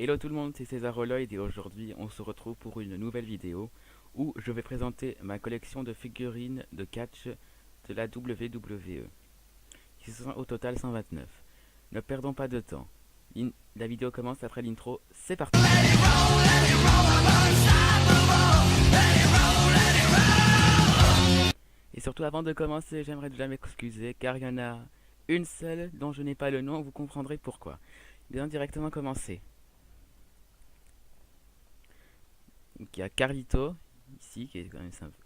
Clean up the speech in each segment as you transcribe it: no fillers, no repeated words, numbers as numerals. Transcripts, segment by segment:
Hello tout le monde, c'est César Holoid et aujourd'hui on se retrouve pour une nouvelle vidéo où je vais présenter ma collection de figurines de catch de la WWE, qui sont au total 129. Ne perdons pas de temps. La vidéo commence après l'intro, c'est parti. Et surtout avant de commencer, j'aimerais déjà m'excuser car il y en a une seule dont je n'ai pas le nom, vous comprendrez pourquoi. Bien directement commencer. Donc il y a Carlito, ici, qui est quand même sympa.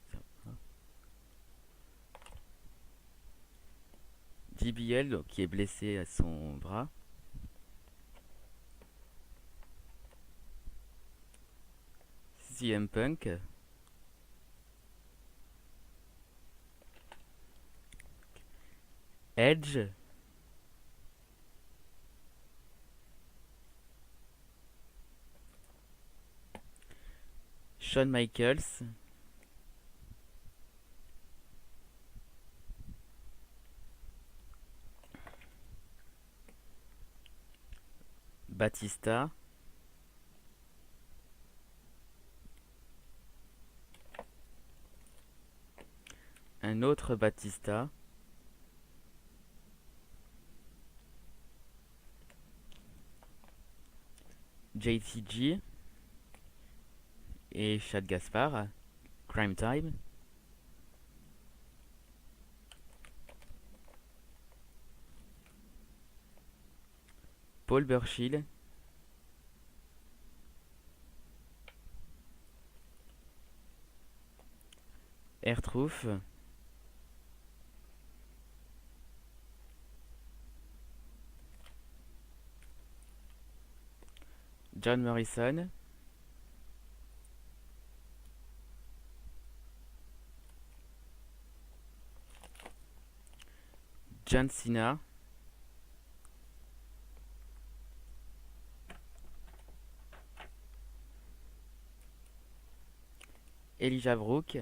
JBL, donc, qui est blessé à son bras. CM Punk. Edge. Shawn Michaels. Batista. Un autre Batista. JTG. Et Chad Gaspard. Crime Time. Paul Burchill. R-Truth. John Morrison. John Cena. Elijah Brook.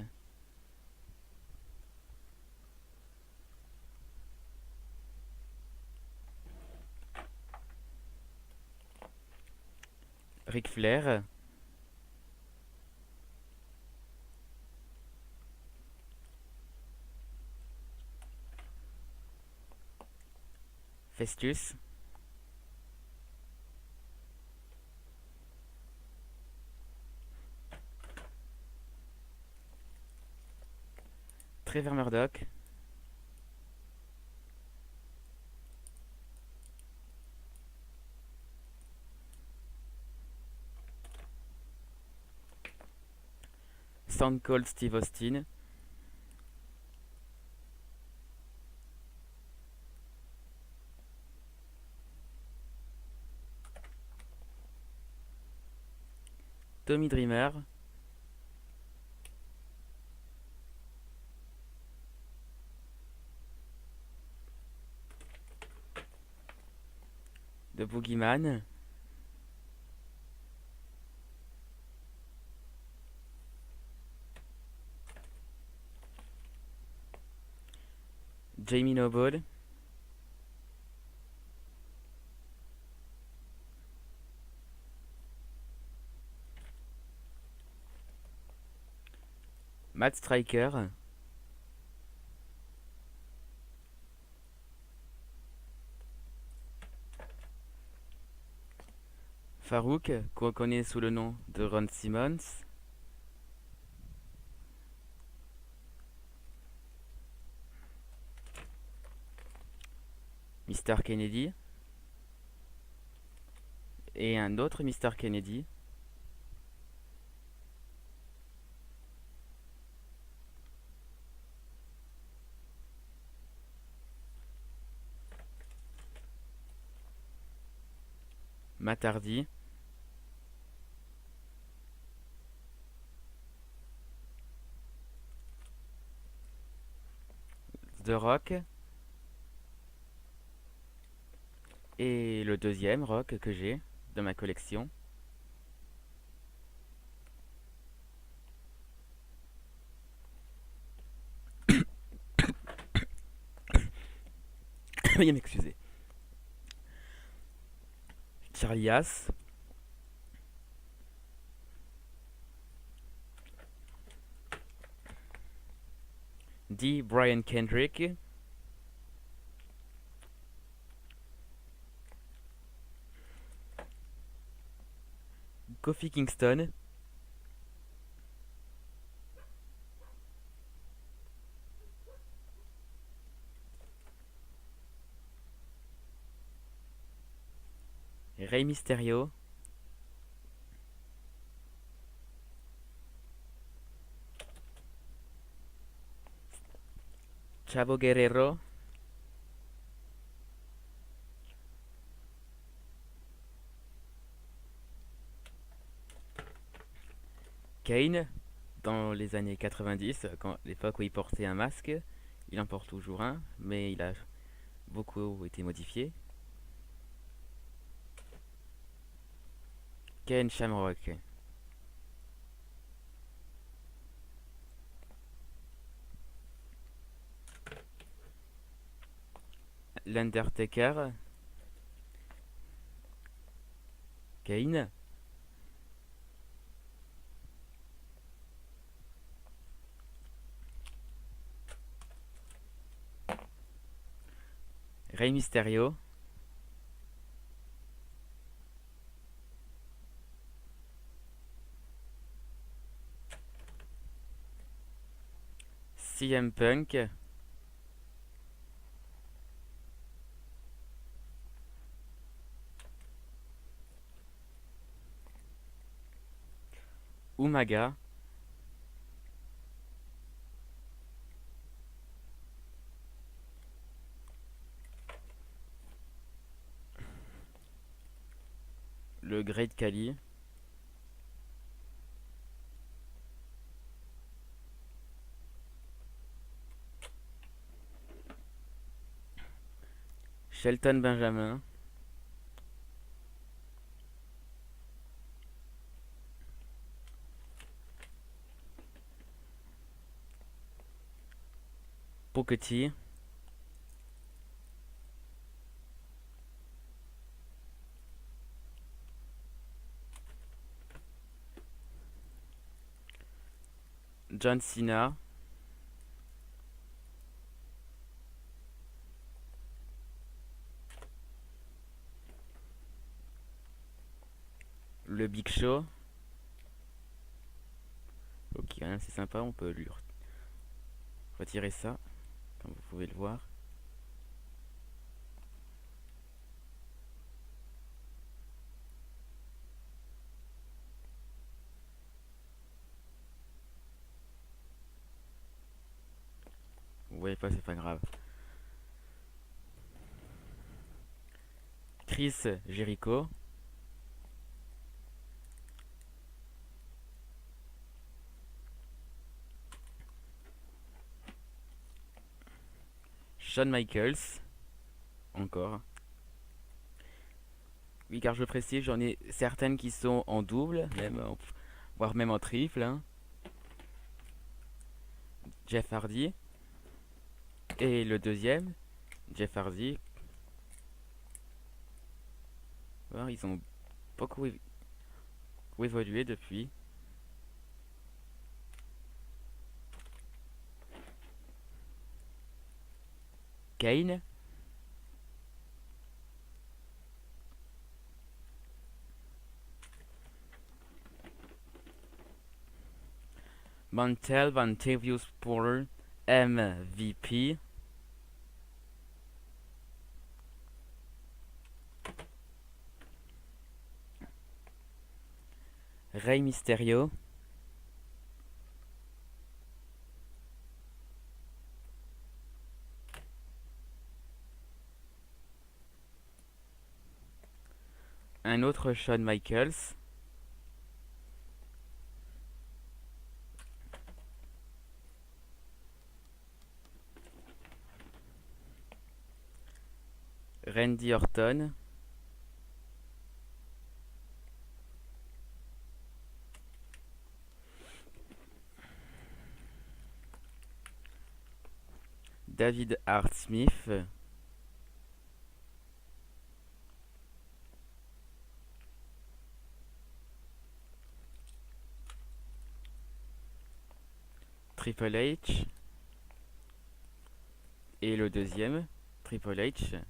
Ric Flair. Festus. Trevor Murdoch. Stone Cold Steve Austin. Tommy Dreamer. The Boogeyman. Jamie Noble. Matt Striker. Farouk, qu'on connaît sous le nom de Ron Simmons. Mr. Kennedy. Et un autre Mr. Kennedy. Matt Hardy. The Rock. Et le deuxième Rock que j'ai de ma collection. Veuillez m'excuser. Charlie Haas. D. Brian Kendrick, Kofi Kingston, Rey Mysterio, Chavo Guerrero, Kane, dans les années 90, quand l'époque où il portait un masque, il en porte toujours un, mais il a beaucoup été modifié. Ken Shamrock, l'Undertaker, Kane, Rey Mysterio, CM Punk, Umaga, le Great Khali, Shelton Benjamin, Booker T, John Cena, le Big Show. Ok, hein, c'est sympa, on peut lui retirer ça, comme vous pouvez le voir. Vous voyez pas, c'est pas grave. Chris Jericho, Shawn Michaels, encore. Oui, car je précise, j'en ai certaines qui sont en double, voire même en triple, hein. Jeff Hardy. Et le deuxième, Jeff Hardy. Alors, ils ont beaucoup évolué depuis. Kane, Mantel Van Tevius Porter, MVP. Rey Mysterio, un autre Shawn Michaels, Randy Orton, David Hart Smith, Triple H, Et le deuxième, Triple H.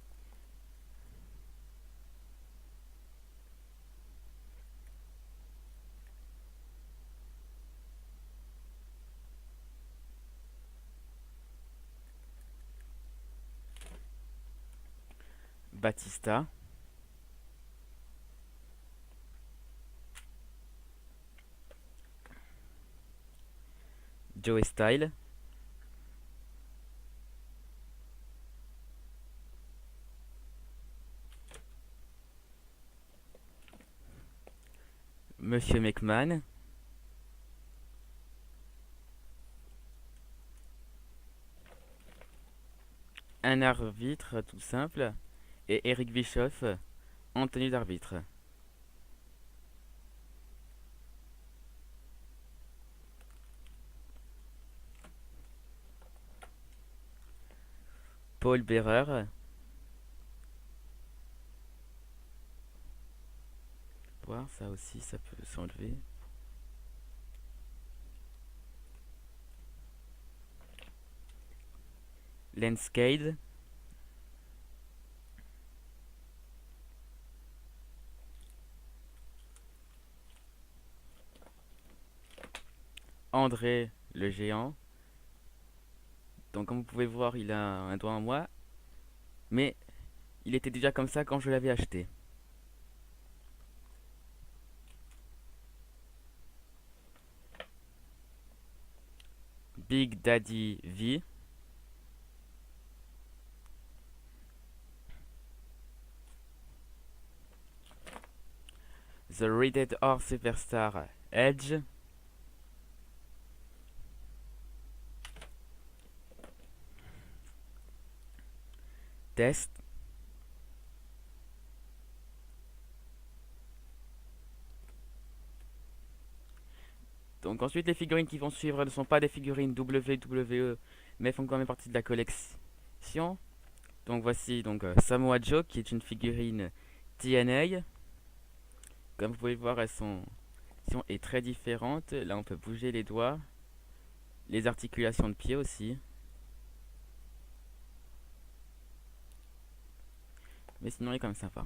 Batista. Joey Style. Monsieur McMahon. Un arbitre tout simple. Et Eric Bischoff en tenue d'arbitre. Paul Bearer. Voir ça aussi, ça peut s'enlever. Lance Cade. André le géant. Donc comme vous pouvez voir, il a un doigt en moi. Mais il était déjà comme ça quand je l'avais acheté. Big Daddy V. The Rated R Superstar Edge. Test. Donc ensuite les figurines qui vont suivre ne sont pas des figurines WWE mais font quand même partie de la collection. Donc voici donc Samoa Joe qui est une figurine TNA. Comme vous pouvez voir, est très différente. Là on peut bouger les doigts, les articulations de pied aussi. Mais sinon il est quand même sympa.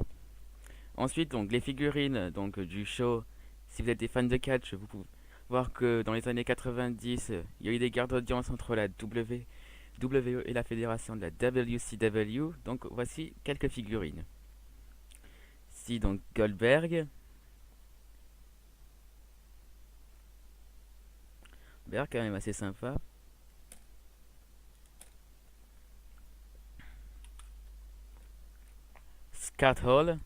Ensuite donc les figurines donc du show. Si vous êtes des fans de catch, vous pouvez voir que dans les années 90, il y a eu des guerres d'audience entre la WWE et la fédération de la WCW. Donc voici quelques figurines. Ici donc Goldberg. Goldberg quand même assez sympa. Scott Hall.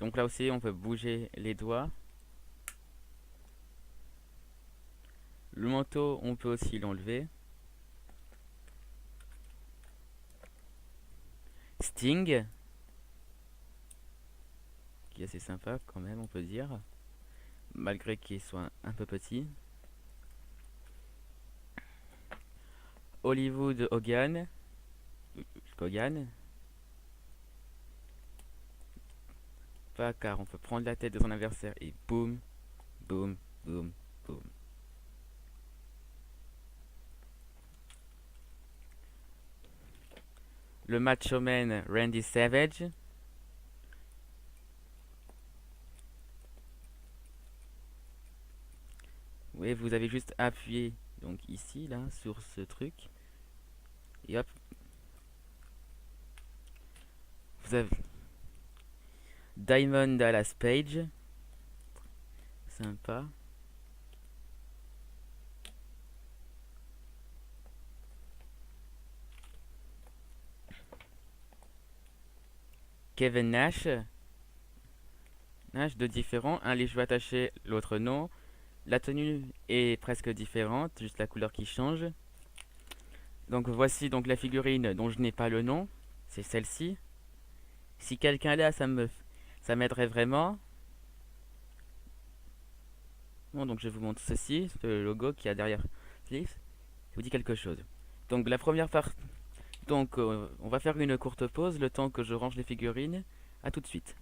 Donc là aussi on peut bouger les doigts. Le manteau on peut aussi l'enlever. Sting, qui est assez sympa quand même on peut dire, malgré qu'il soit un peu petit. Hollywood Hogan. Pas car on peut prendre la tête de son adversaire et boum, boum, boum, boum. Le Macho Man Randy Savage. Oui, vous avez juste appuyé donc ici là sur ce truc et hop, vous avez Diamond Dallas Page, sympa. Kevin Nash. Deux différents, un les cheveux attachés, l'autre non. La tenue est presque différente, juste la couleur qui change. Donc voici donc la figurine dont je n'ai pas le nom, c'est celle-ci. Si quelqu'un l'a, ça m'aiderait vraiment. Bon, donc je vous montre ceci, ce logo qui a derrière Sleeves. Ça vous dit quelque chose. Donc la première partie, donc on va faire une courte pause, le temps que je range les figurines. À tout de suite.